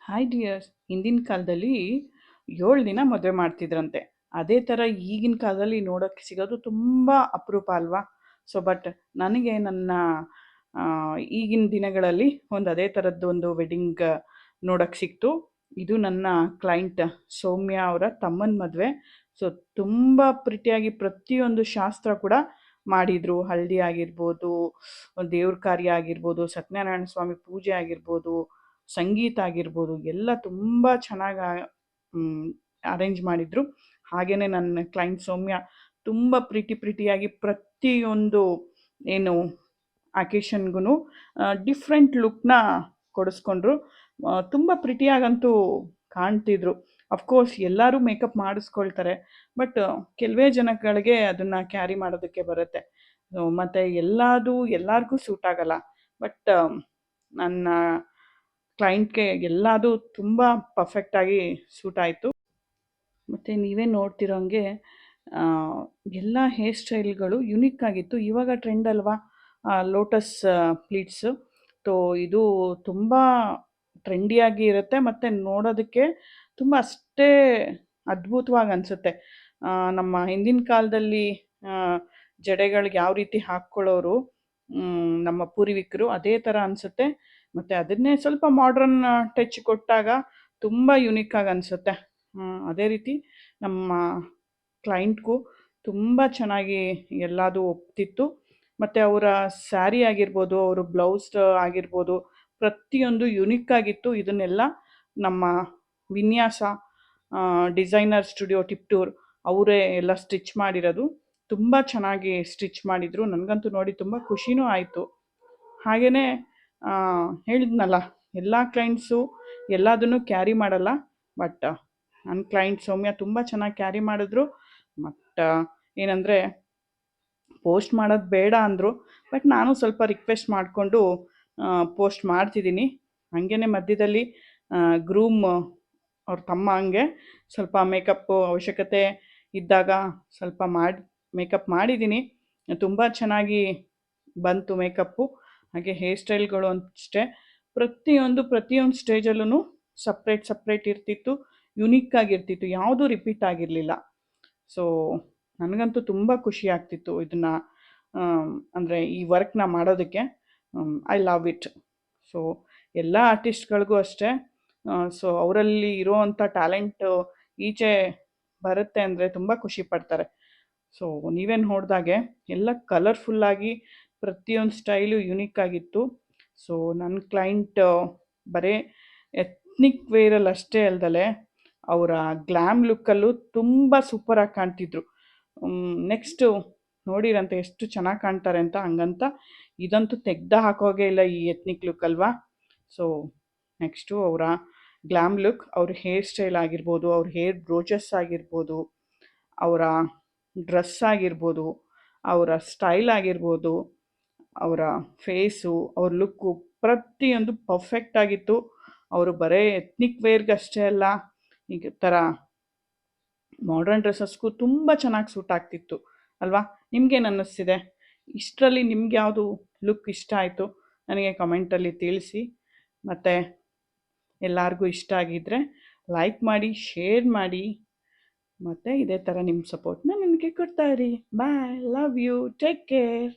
Hi dears, ಹಿಂದಿನ ಕಾಲದಲ್ಲಿ 7 ದಿನ ಮದುವೆ ಮಾಡ್ತಿದ್ರಂತೆ. ಅದೇ ಥರ ಈಗಿನ ಕಾಲದಲ್ಲಿ ನೋಡೋಕ್ಕೆ ಸಿಗೋದು ತುಂಬ ಅಪರೂಪ ಅಲ್ವಾ? ಸೊ ಬಟ್ ನನಗೆ ನನ್ನ ಈಗಿನ ದಿನಗಳಲ್ಲಿ ಅದೇ ಥರದ್ದು ಒಂದು ವೆಡ್ಡಿಂಗ್ ನೋಡೋಕ್ಕೆ ಸಿಕ್ತು. ಇದು ನನ್ನ ಕ್ಲೈಂಟ್ ಸೌಮ್ಯ ಅವರ ತಮ್ಮನ ಮದುವೆ. ಸೊ ತುಂಬ ಪ್ರೀತಿಯಾಗಿ ಪ್ರತಿಯೊಂದು ಶಾಸ್ತ್ರ ಕೂಡ ಮಾಡಿದರು. ಹಳದಿ ಆಗಿರ್ಬೋದು, ದೇವ್ರ ಕಾರ್ಯ ಆಗಿರ್ಬೋದು, ಸತ್ಯನಾರಾಯಣ ಸ್ವಾಮಿ ಪೂಜೆ ಆಗಿರ್ಬೋದು, ಸಂಗೀತ ಆಗಿರ್ಬೋದು, ಎಲ್ಲ ತುಂಬ ಚೆನ್ನಾಗಿ ಅರೇಂಜ್ ಮಾಡಿದರು. ಹಾಗೆಯೇ ನನ್ನ ಕ್ಲೈಂಟ್ ಸೌಮ್ಯ ತುಂಬ ಪ್ರೀತಿಯಾಗಿ ಪ್ರತಿಯೊಂದು ಏನು ಅಕೇಶನ್ಗೂ ಡಿಫ್ರೆಂಟ್ ಲುಕ್ನ ಕೊಡಿಸ್ಕೊಂಡ್ರು. ತುಂಬ ಪ್ರಿಟಿಯಾಗಂತೂ ಕಾಣ್ತಿದ್ರು. ಅಫ್ಕೋರ್ಸ್ ಎಲ್ಲರೂ ಮೇಕಪ್ ಮಾಡಿಸ್ಕೊಳ್ತಾರೆ, ಬಟ್ ಕೆಲವೇ ಜನಗಳಿಗೆ ಅದನ್ನು ಕ್ಯಾರಿ ಮಾಡೋದಕ್ಕೆ ಬರುತ್ತೆ. ಮತ್ತು ಎಲ್ಲರಿಗೂ ಸೂಟ್ ಆಗಲ್ಲ. ಬಟ್ ನನ್ನ ಕ್ಲೈಂಟ್ಗೆ ಎಲ್ಲದೂ ತುಂಬ ಪರ್ಫೆಕ್ಟಾಗಿ ಸೂಟ್ ಆಯಿತು. ಮತ್ತು ನೀವೇ ನೋಡ್ತಿರೋಂಗೆ ಎಲ್ಲ ಹೇರ್ ಸ್ಟೈಲ್ಗಳು ಯುನಿಕ್ ಆಗಿತ್ತು. ಇವಾಗ ಟ್ರೆಂಡ್ ಅಲ್ವಾ ಲೋಟಸ್ ಪ್ಲೀಟ್ಸು. ತೋ ಇದು ತುಂಬ ಟ್ರೆಂಡಿಯಾಗಿ ಇರುತ್ತೆ ಮತ್ತು ನೋಡೋದಕ್ಕೆ ತುಂಬ ಅಷ್ಟೇ ಅದ್ಭುತವಾಗಿ ಅನಿಸುತ್ತೆ. ನಮ್ಮ ಹಿಂದಿನ ಕಾಲದಲ್ಲಿ ಜಡೆಗಳಿಗೆ ಯಾವ ರೀತಿ ಹಾಕ್ಕೊಳ್ಳೋರು ನಮ್ಮ ಪೂರ್ವಿಕರು, ಅದೇ ಥರ ಅನಿಸುತ್ತೆ. ಮತ್ತು ಅದನ್ನೇ ಸ್ವಲ್ಪ ಮಾಡ್ರನ್ ಟಚ್ ಕೊಟ್ಟಾಗ ತುಂಬ ಯುನಿಕ್ಕಾಗಿ ಅನಿಸುತ್ತೆ. ಅದೇ ರೀತಿ ನಮ್ಮ ಕ್ಲೈಂಟ್ಗೂ ತುಂಬ ಚೆನ್ನಾಗಿ ಎಲ್ಲದೂ ಒಪ್ತಿತ್ತು. ಮತ್ತು ಅವರ ಸ್ಯಾರಿ ಆಗಿರ್ಬೋದು, ಅವರು ಬ್ಲೌಸ್ ಆಗಿರ್ಬೋದು, ಪ್ರತಿಯೊಂದು ಯುನಿಕ್ಕಾಗಿತ್ತು. ಇದನ್ನೆಲ್ಲ ನಮ್ಮ ವಿನ್ಯಾಸ ಡಿಸೈನರ್ ಸ್ಟುಡಿಯೋ ಟಿಪ್ಟೂರ್ ಅವರೇ ಎಲ್ಲ ಸ್ಟಿಚ್ ಮಾಡಿರೋದು. ತುಂಬ ಚೆನ್ನಾಗಿ ಸ್ಟಿಚ್ ಮಾಡಿದರು. ನನಗಂತೂ ನೋಡಿ ತುಂಬ ಖುಷಿನೂ ಆಯಿತು. ಹಾಗೆಯೇ ಹೇಳಿದ್ನಲ್ಲ, ಎಲ್ಲ ಕ್ಲೈಂಟ್ಸು ಎಲ್ಲದನ್ನು ಕ್ಯಾರಿ ಮಾಡಲ್ಲ. ಬಟ್ ನನ್ನ ಕ್ಲೈಂಟ್ ಸೌಮ್ಯ ತುಂಬ ಚೆನ್ನಾಗಿ ಕ್ಯಾರಿ ಮಾಡಿದ್ರು. ಮತ್ತು ಏನಂದರೆ ಪೋಸ್ಟ್ ಮಾಡೋದು ಬೇಡ ಅಂದರು, ಬಟ್ ನಾನು ಸ್ವಲ್ಪ ರಿಕ್ವೆಸ್ಟ್ ಮಾಡಿಕೊಂಡು ಪೋಸ್ಟ್ ಮಾಡ್ತಿದ್ದೀನಿ. ಹಾಗೇ ಮಧ್ಯದಲ್ಲಿ ಗ್ರೂಮ್ ಅವ್ರ ತಮ್ಮ ಹಂಗೆ ಸ್ವಲ್ಪ ಮೇಕಪ್ಪು ಅವಶ್ಯಕತೆ ಇದ್ದಾಗ ಸ್ವಲ್ಪ ಮೇಕಪ್ ಮಾಡಿದ್ದೀನಿ. ತುಂಬ ಚೆನ್ನಾಗಿ ಬಂತು ಮೇಕಪ್ಪು. ಹಾಗೆ ಹೇರ್ ಸ್ಟೈಲ್ಗಳು ಅಷ್ಟೇ ಪ್ರತಿಯೊಂದು ಸ್ಟೇಜಲ್ಲೂ ಸಪ್ರೇಟ್ ಇರ್ತಿತ್ತು, ಯುನಿಕ್ಕಾಗಿರ್ತಿತ್ತು, ಯಾವುದೂ ರಿಪೀಟ್ ಆಗಿರಲಿಲ್ಲ. ಸೊ ನನಗಂತೂ ತುಂಬ ಖುಷಿ ಆಗ್ತಿತ್ತು ಇದನ್ನು ಅಂದರೆ ಈ ವರ್ಕ್ನ ಮಾಡೋದಕ್ಕೆ. I love it. ಸೊ ಎಲ್ಲ ಆರ್ಟಿಸ್ಟ್ಗಳಿಗೂ ಅಷ್ಟೇ. ಸೊ ಅವರಲ್ಲಿ ಇರೋವಂಥ ಟ್ಯಾಲೆಂಟು ಈಚೆ ಬರುತ್ತೆ ಅಂದರೆ ತುಂಬ ಖುಷಿ ಪಡ್ತಾರೆ. ಸೊ ನೀವೇ ನೋಡಿದಾಗೆ ಎಲ್ಲ ಕಲರ್ಫುಲ್ಲಾಗಿ ಪ್ರತಿಯೊಂದು ಸ್ಟೈಲು ಯುನಿಕ್ಕಾಗಿತ್ತು. ಸೊ ನನ್ನ ಕ್ಲೈಂಟ್ ಬರೀ ಎತ್ನಿಕ್ ವೇರಲ್ಲಿ ಅಷ್ಟೇ ಅಲ್ದಲೆ ಅವರ ಗ್ಲ್ಯಾಮ್ ಲುಕ್ಕಲ್ಲೂ ತುಂಬ ಸೂಪರಾಗಿ ಕಾಣ್ತಿದ್ರು. ನೆಕ್ಸ್ಟು ನೋಡಿರಂತೆ ಎಷ್ಟು ಚೆನ್ನಾಗಿ ಕಾಣ್ತಾರೆ ಅಂತ. ಹಂಗಂತ ಇದಂತೂ ತೆಗ್ದು ಹಾಕೋಗೇ ಇಲ್ಲ ಈ ಎತ್ನಿಕ್ ಲುಕ್ ಅಲ್ವಾ. ಸೊ ನೆಕ್ಸ್ಟು ಅವರ ಗ್ಲ್ಯಾಮ್ ಲುಕ್, ಅವ್ರ ಹೇರ್ ಸ್ಟೈಲ್ ಆಗಿರ್ಬೋದು, ಅವ್ರ ಹೇರ್ ಬ್ರೋಚಸ್ ಆಗಿರ್ಬೋದು, ಅವರ ಡ್ರೆಸ್ ಆಗಿರ್ಬೋದು, ಅವರ ಸ್ಟೈಲ್ ಆಗಿರ್ಬೋದು, ಅವರ ಫೇಸು, ಅವ್ರ ಲುಕ್ಕು ಪ್ರತಿಯೊಂದು ಪರ್ಫೆಕ್ಟಾಗಿತ್ತು. ಅವರು ಬರೀ ಎತ್ನಿಕ್ ವೇರ್ಗಷ್ಟೇ ಅಲ್ಲ, ಈಗ ಥರ ಮಾಡ್ರನ್ ಡ್ರೆಸ್ಸಸ್ಗೂ ತುಂಬ ಚೆನ್ನಾಗಿ ಸೂಟ್ ಆಗ್ತಿತ್ತು ಅಲ್ವಾ. ನಿಮಗೇನು ಅನ್ನಿಸ್ತಿದೆ? ಇಷ್ಟರಲ್ಲಿ ನಿಮ್ಗೆ ಯಾವುದು ಲುಕ್ ಇಷ್ಟ ಆಯಿತು ನನಗೆ ಕಮೆಂಟಲ್ಲಿ ತಿಳಿಸಿ. ಮತ್ತು ಎಲ್ಲರಿಗೂ ಇಷ್ಟ ಆಗಿದ್ದರೆ ಲೈಕ್ ಮಾಡಿ, ಶೇರ್ ಮಾಡಿ, ಮತ್ತು ಇದೇ ಥರ ನಿಮ್ಮ ಸಪೋರ್ಟ್ನ ನನಗೆ ಕೊಡ್ತಾಯಿರಿ. ಬಾಯ್, ಲವ್ ಯು, ಟೇಕ್ ಕೇರ್.